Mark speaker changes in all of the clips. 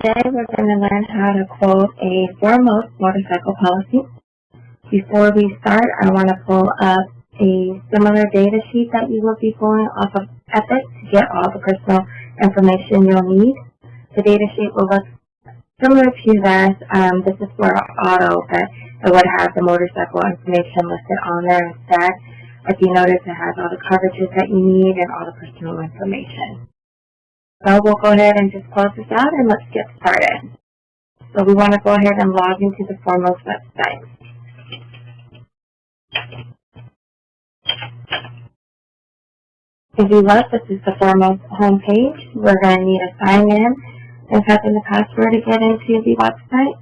Speaker 1: Today we're going to learn how to quote a foremost motorcycle policy. Before we start, I want to pull up a similar data sheet that you will be pulling off of Epic to get all the personal information you'll need. The data sheet will look similar to this. This is for auto, but it would have the motorcycle information listed on there instead. If you notice, it has all the coverages that you need and all the personal information. So we'll go ahead and just close this out and let's get started. So we want to go ahead and log into the Foremost website. If you look, this is the Foremost homepage. We're going to need to sign in and type in the password to get into the website.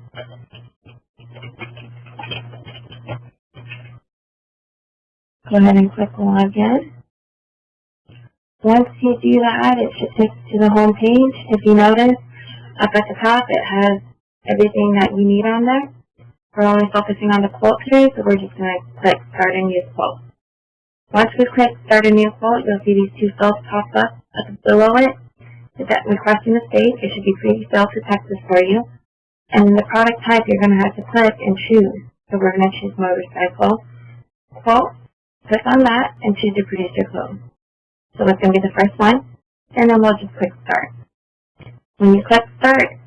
Speaker 1: Go ahead and click log in. Once you do that, it should take you to the home page. If you notice, up at the top, it has everything that you need on there. We're only focusing on the quote today, so we're just going to click Start a New Quote. Once we click Start a New Quote, you'll see these two fields pop up below it. Is that requesting the state? It should be pre-filled to Texas for you. And the product type, you're going to have to click and choose. So we're going to choose motorcycle quote. Click on that and choose your producer code. So it's going to be the first one, and then we'll just click Start. When you click Start,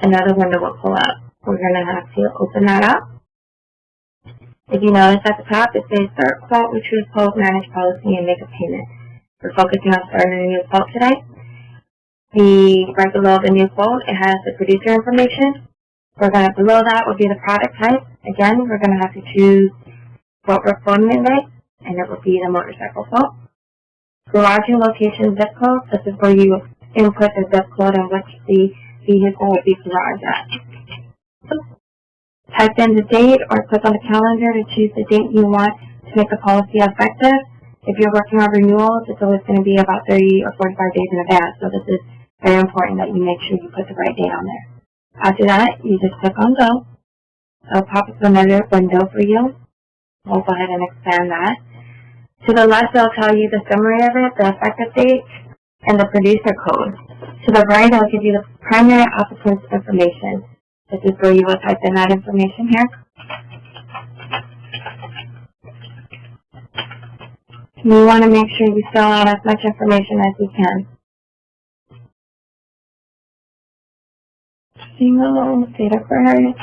Speaker 1: another window will pull up. We're going to have to open that up. If you notice at the top, it says Start Quote, Retrieve Quote, Manage Policy, and Make a Payment. We're focusing on starting a new quote today. Right below the new quote, it has the producer information. Below that will be the product type. Again, we're going to have to choose what we're quoting today, and it will be the motorcycle quote. Garaging location zip code. This is where you input the zip code in which the vehicle will be garaged at. Type in the date or click on the calendar to choose the date you want to make the policy effective. If you're working on renewals, it's always going to be about 30 or 45 days in advance, so this is very important that you make sure you put the right date on there. After that, you just click on Go. It'll pop up another window for you. We'll go ahead and expand that. To the left, it'll tell you the summary of it, the effective date, and the producer code. To the right, it'll give you the primary applicant's information. This is where you will type in that information here. You want to make sure you fill out as much information as you can. Single, date of birth,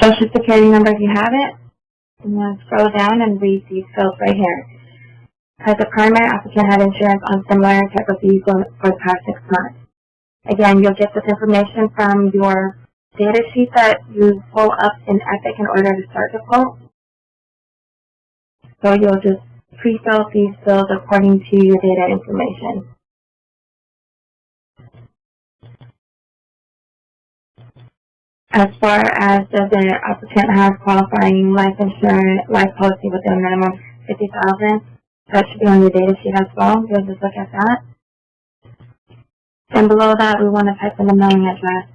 Speaker 1: Social Security number if you have it. And then scroll down and read these fields right here. Has the primary applicant had insurance on similar type of vehicle for the past 6 months? Again, you'll get this information from your data sheet that you pull up in Epic in order to start the quote. So you'll just pre-fill these fields according to your data information. As far as does the applicant have qualifying life insurance, life policy with a minimum $50,000, that should be on your data sheet as well. You'll just look at that. And below that, we want to type in the mailing address.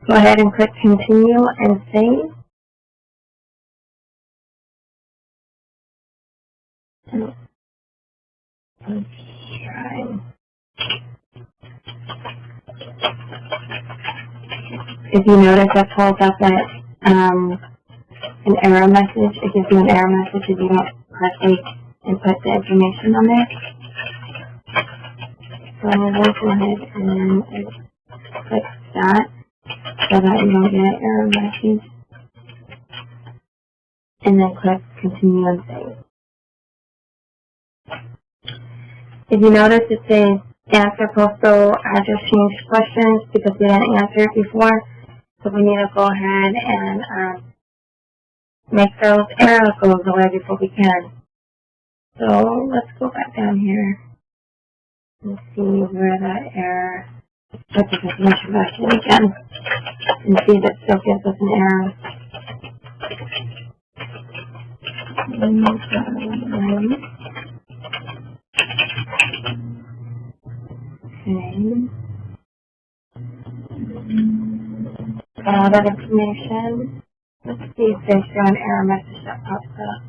Speaker 1: Go ahead and click Continue and Save. Let's try. If you notice, that pulls up that an error message. It gives you an error message if you don't correctly input the information on there. So we'll go ahead and click that so that you don't get an error message. And then click Continue and Save. If you notice, it says answer postal address change questions because we didn't answer it before. So we need to go ahead and make those error codes away before we can. So let's go back down here and see where that error, put this information back in again and see if it still gives us an error. Okay. Got all that information. Let's see if there's an error message that pops up.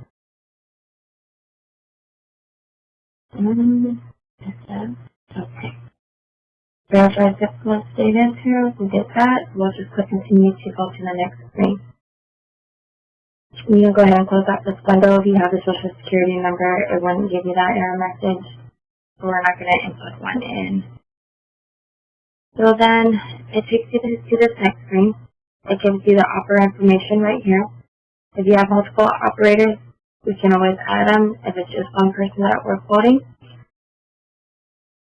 Speaker 1: It says, okay. Verify zip code state enter. We did that. We'll just click continue to go to the next screen. You can go ahead and close out this window. If you have the social security number, it wouldn't give you that error message. So we're not going to input one in. So then it takes you to this next screen. It gives you the operator information right here. If you have multiple operators, we can always add them if it's just one person that we're quoting.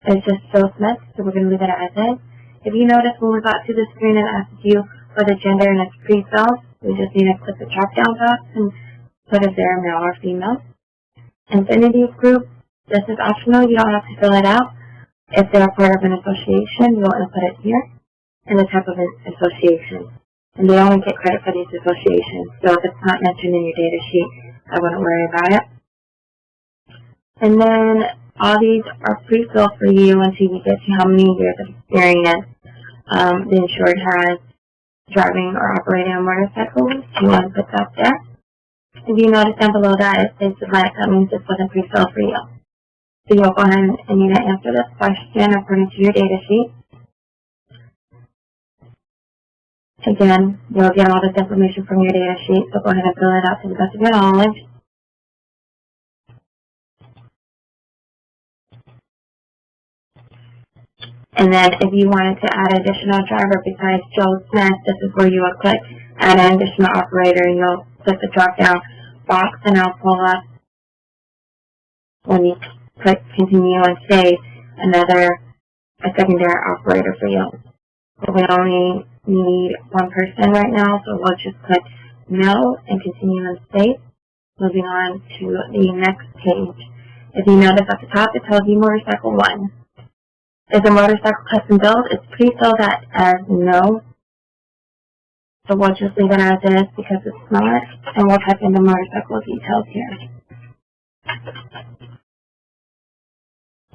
Speaker 1: It's just Joe Smith, so we're going to leave it as is. If you notice when we got to the screen and asked you for the gender and it's pre-filled, we just need to click the drop-down box and put if they're male or female. Infinity group, this is optional. You don't have to fill it out. If they're part of an association, you'll input it here, and the type of an association. And they only get credit for these associations. So if it's not mentioned in your data sheet, I wouldn't worry about it. And then all these are pre-filled for you until you get to how many years of experience the insured has driving or operating a motorcycle. You want to put that there. If you notice down below that it says select, that means this wasn't pre-filled for you. So you'll go ahead and you need to answer this question according to your data sheet. Again, you'll get all this information from your data sheet, so go ahead and fill it out to the best of your knowledge. And then if you wanted to add an additional driver besides Joe Smith, this is where you will click add an additional operator, and you'll click the drop down box and it'll pull up when you click continue and save a secondary operator for you. But we only need one person right now, so we'll just click no and continue and save. Moving on to the next page. If you notice at the top, it tells you motorcycle 1. Is the motorcycle custom built? It's pre-filled as no. So we'll just leave it as is because it's not, and we'll type in the motorcycle details here.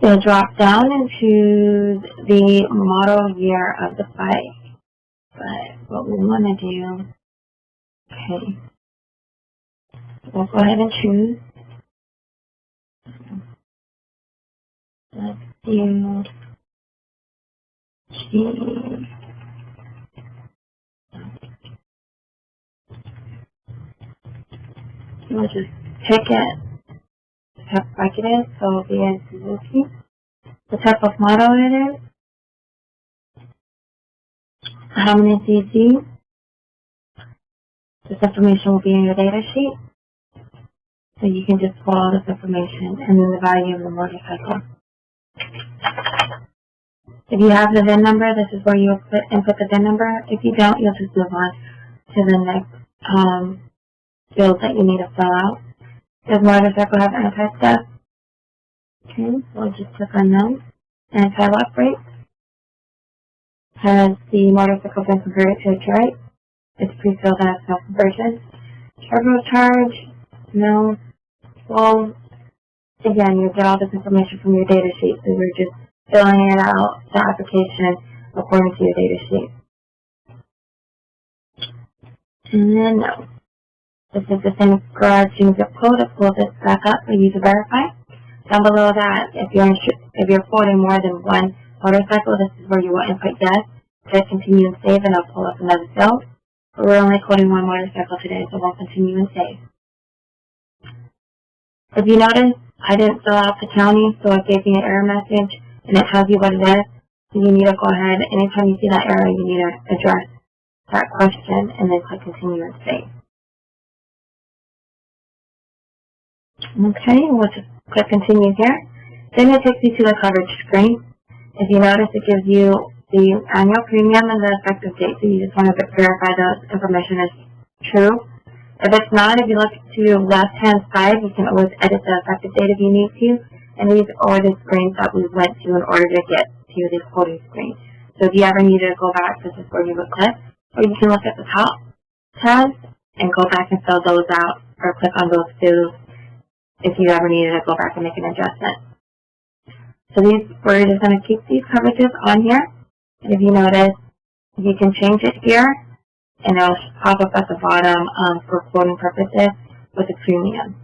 Speaker 1: You'll drop down into the model year of the bike. But what we want to do, okay, we'll go ahead and choose. Let's do G. We'll just pick it, type like it is, so it'll be in Suzuki. The type of model it is, how many cc. This information will be in your data sheet, so you can just follow this information and then the value of the motorcycle. If you have the VIN number, this is where you'll input the VIN number. If you don't, you'll just move on to the next field that you need to fill out. Does motorcycle have anti-step? Okay, we'll just click on no. Anti-lock brakes. Has the motorcycle been converted to a trike? It's pre-filled as self-conversion. Turbocharge? No. Well, again, you'll get all this information from your data sheet, so you're just filling it out, the application, according to your data sheet. And then no. This is the same garaging zip code. It pulls it back up for you to verify. Down below that, if you're quoting more than one motorcycle, this is where you will input yes. Click continue and save, and it'll pull up another field. But we're only quoting one motorcycle today, so we'll continue and save. If you notice, I didn't fill out the county, so it gave me an error message, and it tells you what it is. So you need to go ahead, anytime you see that error, you need to address that question, and then click continue and save. Okay, we'll just click continue here. Then it takes you to the coverage screen. If you notice, it gives you the annual premium and the effective date, so you just want to verify the information is true. If it's not, if you look to your left-hand side, you can always edit the effective date if you need to. And these are the screens that we went to in order to get to the quoting screen. So if you ever needed to go back, this is where you would click. Or you can look at the top tabs and go back and fill those out, or click on those two if you ever needed to go back and make an adjustment. So we're just going to keep these coverages on here. And if you notice, you can change it here and it'll pop up at the bottom for quoting purposes with a premium.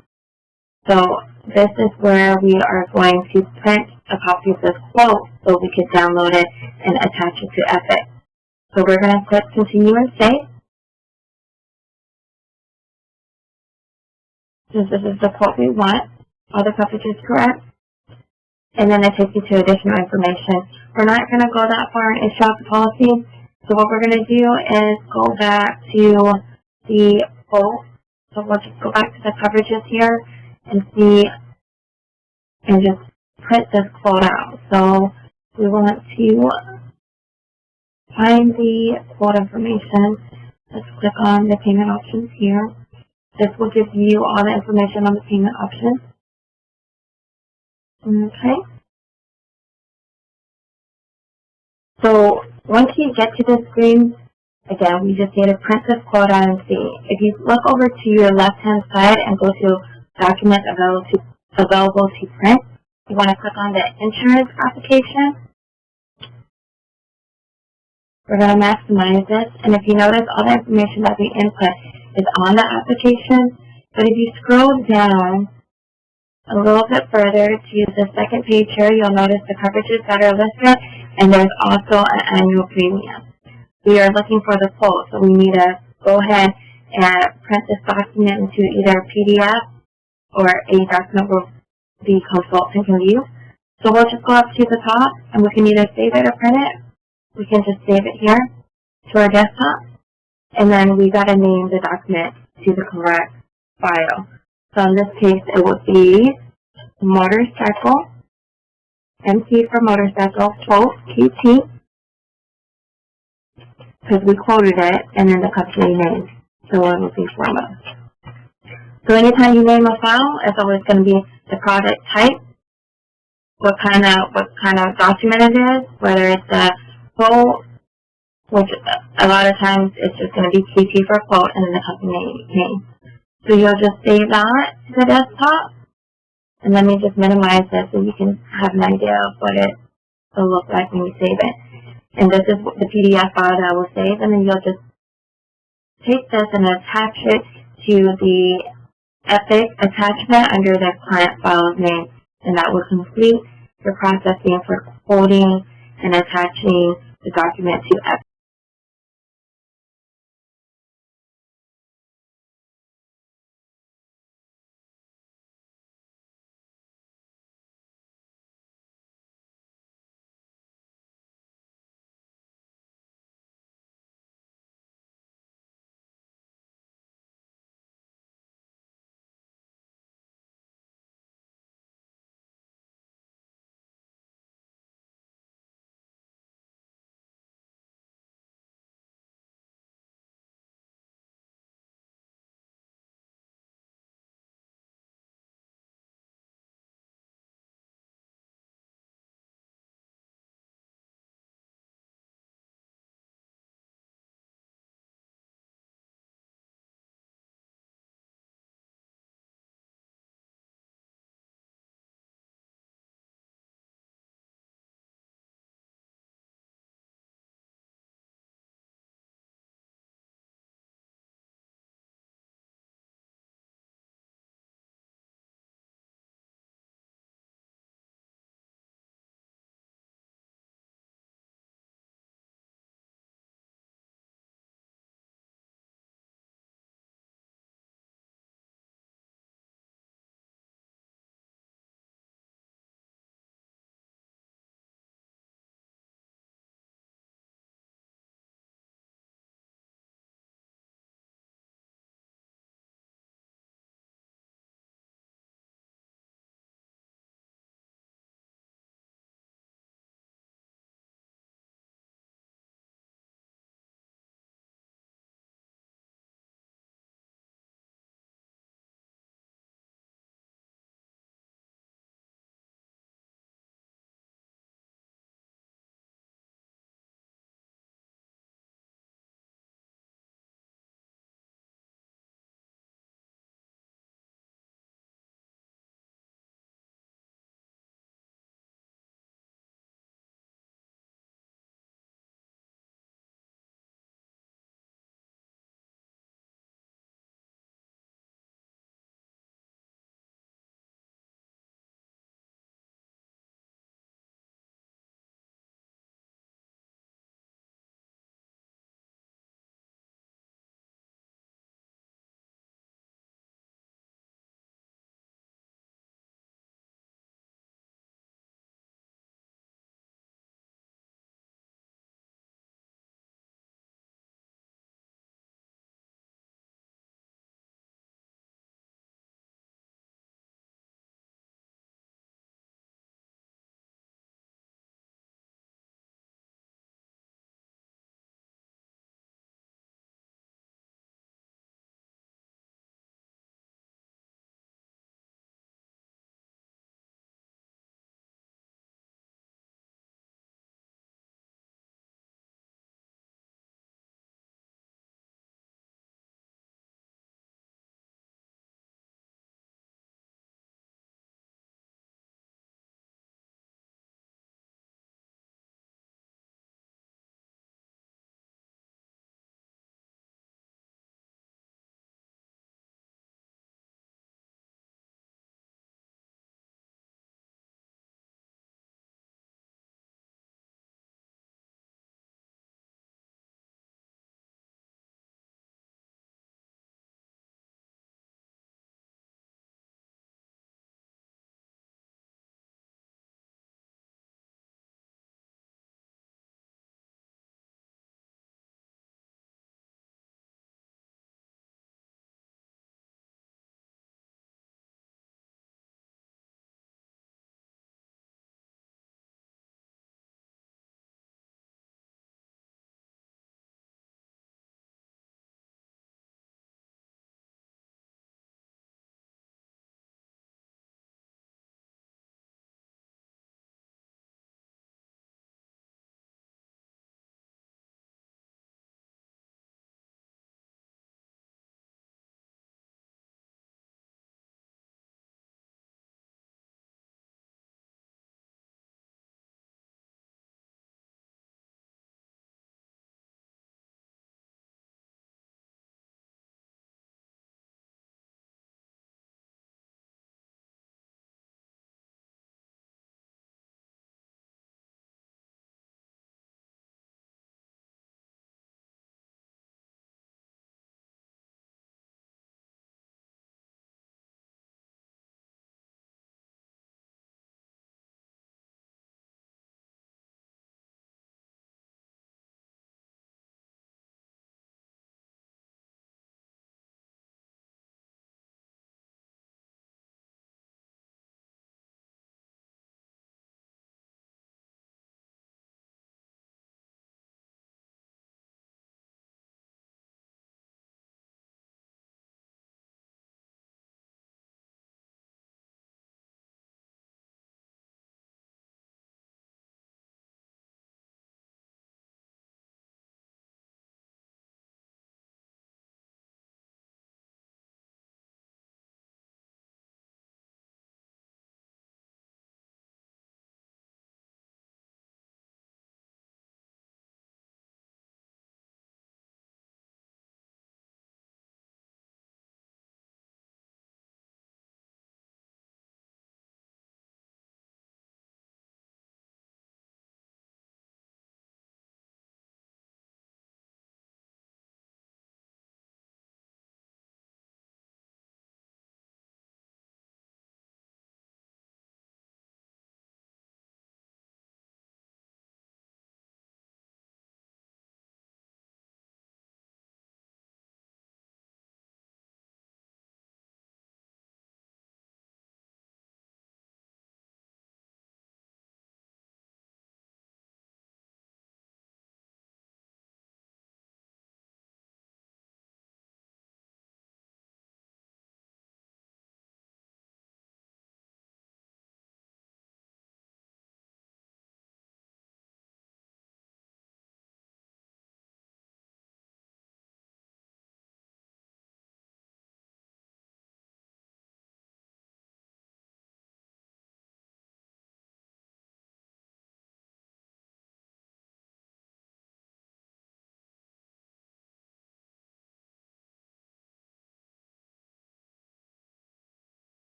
Speaker 1: So this is where we are going to print a copy of this quote so we could download it and attach it to Epic. So we're going to click continue and save. Since this is the quote we want, all the coverage is correct. And then it takes you to additional information. We're not going to go that far and issue out the policy. So what we're going to do is go back to the quote. So we'll just go back to the coverages here and see and just print this quote out. So we want to find the quote information. Let's click on the payment options here. This will give you all the information on the payment options. Okay. So once you get to this screen, again, we just need to print this quote out and see. If you look over to your left-hand side and go to Documents Available to Print, you want to click on the Insurance application. We're going to maximize this, and if you notice, all the information that we input is on the application. But if you scroll down a little bit further to the second page here, you'll notice the coverages that are listed, and there's also an annual premium. We are looking for the quote, so we need to go ahead and print this document into either a PDF or a document where the consultant can view. So we'll just go up to the top, and we can either save it or print it. We can just save it here to our desktop, and then we got to name the document to the correct file. So in this case, it would be motorcycle, MC for motorcycle, quote, QT, because we quoted it, and then the company name. So it would be foremost. So anytime you name a file, it's always going to be the product type, what kind of document it is, whether it's a quote, which a lot of times it's just going to be QT for quote, and then the company name. So you'll just save that to the desktop, and let me just minimize this so you can have an idea of what it will look like when you save it. And this is the PDF file that I will save, and then you'll just take this and attach it to the Epic attachment under the client file's name, and that will complete your processing for quoting and attaching the document to Epic.